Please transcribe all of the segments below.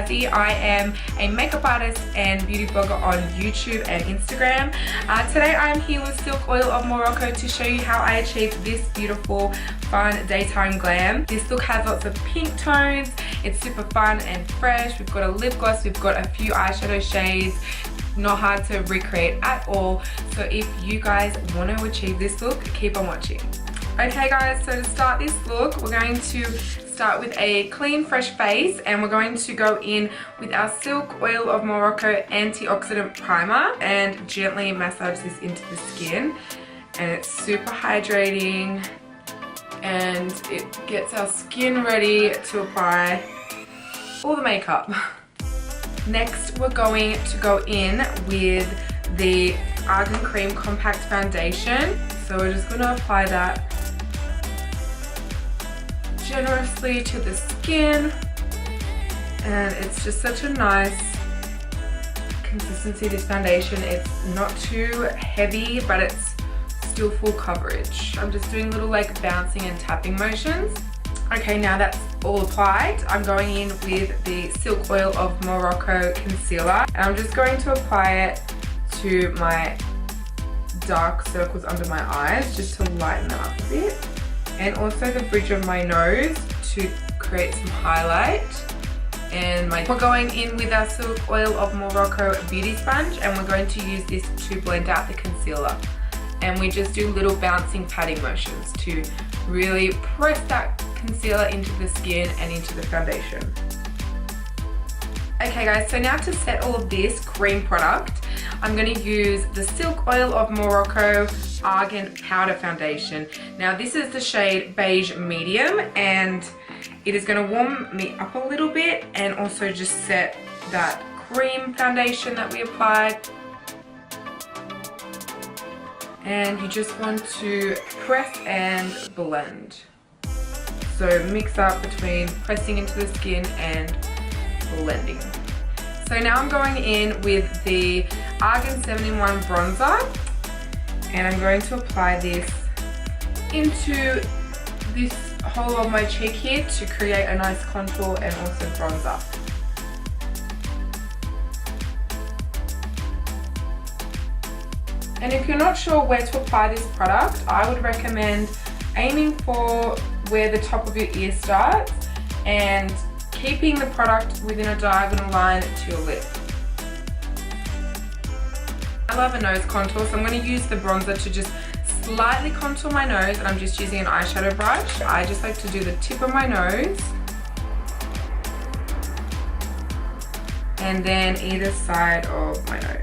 Kathy. I am a makeup artist and beauty blogger on YouTube and Instagram. Today I'm here with Silk Oil of Morocco to show you how I achieved this beautiful, fun daytime glam. This look has lots of pink tones. It's super fun and fresh. We've got a lip gloss, we've got a few eyeshadow shades. Not hard to recreate at all. So if you guys want to achieve this look, keep on watching. Okay guys, so to start this look, we're going to start with a clean, fresh face, and we're going to go in with our Silk Oil of Morocco Antioxidant Primer and gently massage this into the skin. And it's super hydrating and it gets our skin ready to apply all the makeup. Next, we're going to go in with the Argan Cream Compact Foundation. So we're just going to apply that generously to the skin, and it's just such a nice consistency, this foundation. It's not too heavy, but it's still full coverage. I'm just doing little like bouncing and tapping motions. Okay, now that's all applied, I'm going in with the Silk Oil of Morocco concealer, and I'm just going to apply it to my dark circles under my eyes just to lighten them up a bit, and also the bridge of my nose to create some highlight. And we're going in with our Silk Oil of Morocco beauty sponge, and we're going to use this to blend out the concealer. And we just do little bouncing patting motions to really press that concealer into the skin and into the foundation. Okay guys, so now to set all of this cream product, I'm going to use the Silk Oil of Morocco Argan Powder Foundation. Now this is the shade Beige Medium, and it is going to warm me up a little bit and also just set that cream foundation that we applied. And you just want to press and blend. So mix up between pressing into the skin and blending. So now I'm going in with the Argan 7-in-1 bronzer, and I'm going to apply this into this whole of my cheek here to create a nice contour and also bronzer. And if you're not sure where to apply this product, I would recommend aiming for where the top of your ear starts and keeping the product within a diagonal line to your lip. I love a nose contour, so I'm going to use the bronzer to just slightly contour my nose, and I'm just using an eyeshadow brush. I just like to do the tip of my nose and then either side of my nose.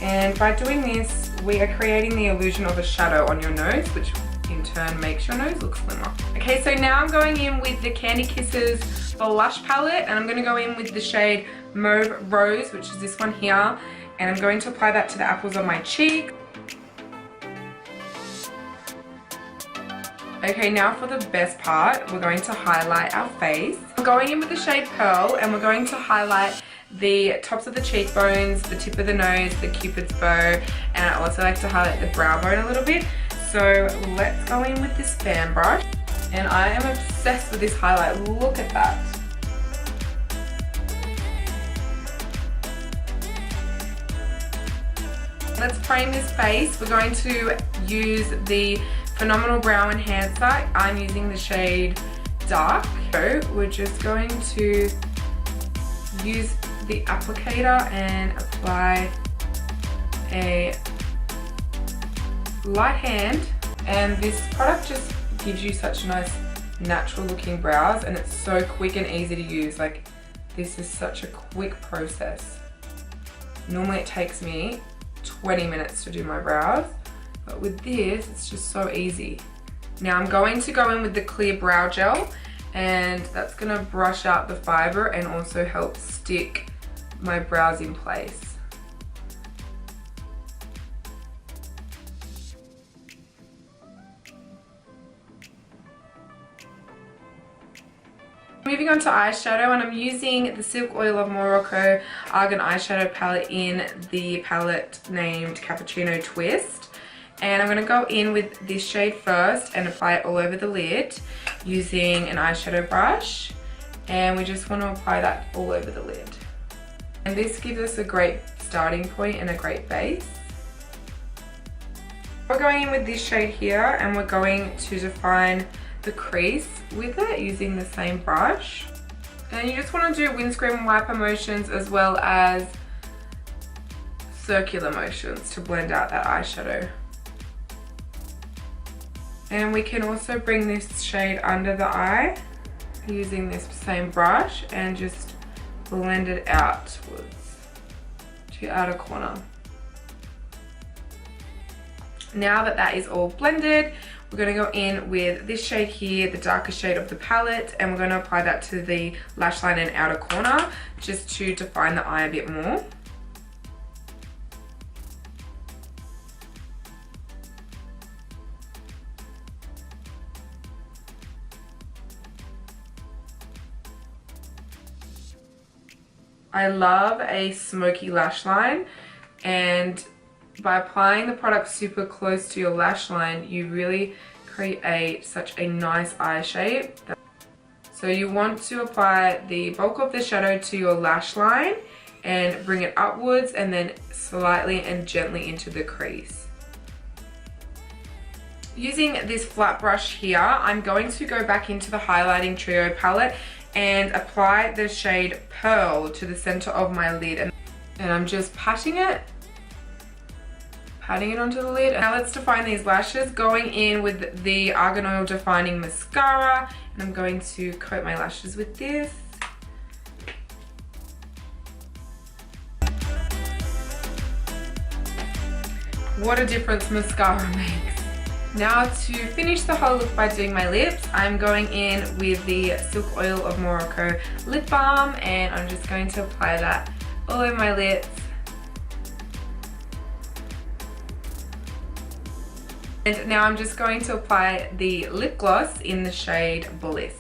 And by doing this, we are creating the illusion of a shadow on your nose, which in turn makes your nose look slimmer. Okay, so now I'm going in with the Candy Kisses Blush Palette, and I'm going to go in with the shade Mauve Rose, which is this one here, and I'm going to apply that to the apples of my cheek. Okay, now for the best part, we're going to highlight our face. I'm going in with the shade Pearl, and we're going to highlight the tops of the cheekbones, the tip of the nose, the cupid's bow, and I also like to highlight the brow bone a little bit. So let's go in with this fan brush, and I am obsessed with this highlight. Look at that. Let's frame this face. We're going to use the Phenomenal Brow Enhancer. I'm using the shade Dark. So we're just going to use the applicator and apply a light hand, and this product just gives you such nice natural looking brows, and it's so quick and easy to use. Like, this is such a quick process. Normally it takes me 20 minutes to do my brows, but with this it's just so easy. Now I'm going to go in with the clear brow gel, and that's going to brush out the fiber and also help stick my brows in place. Moving on to eyeshadow, and I'm using the Silk Oil of Morocco Argan Eyeshadow Palette in the palette named Cappuccino Twist. And I'm going to go in with this shade first and apply it all over the lid using an eyeshadow brush. And we just want to apply that all over the lid. And this gives us a great starting point and a great base. We're going in with this shade here and we're going to define the crease with it using the same brush. And you just want to do windscreen wiper motions as well as circular motions to blend out that eyeshadow. And we can also bring this shade under the eye using this same brush and just blend it outwards to outer corner. Now that that is all blended, we're going to go in with this shade here, the darker shade of the palette, and we're going to apply that to the lash line and outer corner just to define the eye a bit more. I love a smoky lash line, and by applying the product super close to your lash line, you really create such a nice eye shape. So you want to apply the bulk of the shadow to your lash line and bring it upwards and then slightly and gently into the crease. Using this flat brush here, I'm going to go back into the highlighting trio palette and apply the shade Pearl to the center of my lid, and I'm just patting it onto the lid. Now let's define these lashes, going in with the Argan Oil Defining Mascara, and I'm going to coat my lashes with this. What a difference mascara makes. Now to finish the whole look by doing my lips, I'm going in with the Silk Oil of Morocco lip balm, and I'm just going to apply that all over my lips. And now I'm just going to apply the lip gloss in the shade Bliss.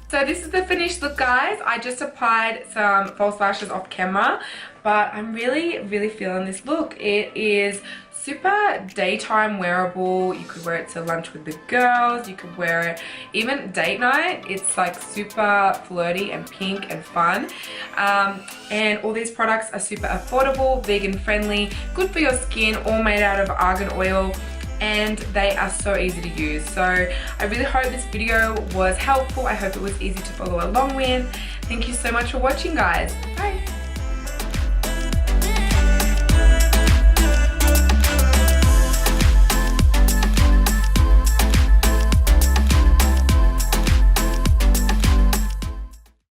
So this is the finished look, guys. I just applied some false lashes off camera, but I'm really feeling this look. It is super daytime wearable. You could wear it to lunch with the girls. You could wear it even date night. It's like super flirty and pink and fun. And all these products are super affordable, vegan friendly, good for your skin, all made out of argan oil, and they are so easy to use. So I really hope this video was helpful. I hope it was easy to follow along with. Thank you so much for watching, guys. Bye.